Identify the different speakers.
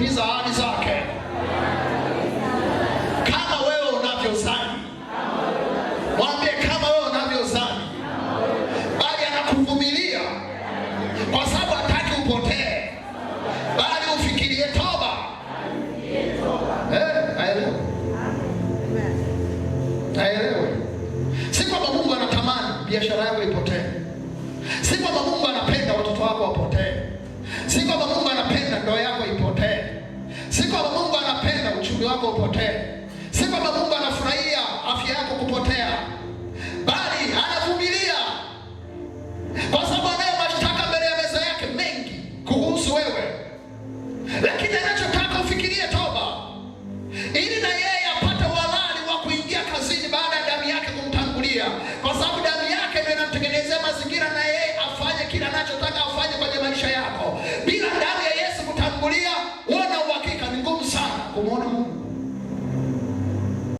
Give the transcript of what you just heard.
Speaker 1: kutimiza ahadi zake. Kama wewe unavyozani, mwambie kama wewe unavyozani, bali anakuvumilia kwa sababu hataki upotee, bali ufikirie toba. Aelewe. Si kwamba Mungu anatamani biashara yako ipotee. Si kwamba Mungu anapenda watoto wako wapotee. Si kwamba Mungu anapenda ndoa yako ipotee. Si kwamba Mungu anapenda uchumi wako upotee. Si kwamba Mungu anafurahia afya yako kupotea, bali anavumilia kwa sababu anayo mashtaka mbele ya meza yake mengi kuhusu wewe. Lakini anachotaka ufikirie toba, ili na yeye apate uhalali wa kuingia kazini baada ya damu yake kumtangulia, kwa sababu damu yake ndio inamtengenezea mazingira na yeye afanye kila anachotaka afanye kwenye maisha yako. Bila damu ya Yesu kutangulia, uona uhakika ni ngumu sana kumwona Mungu.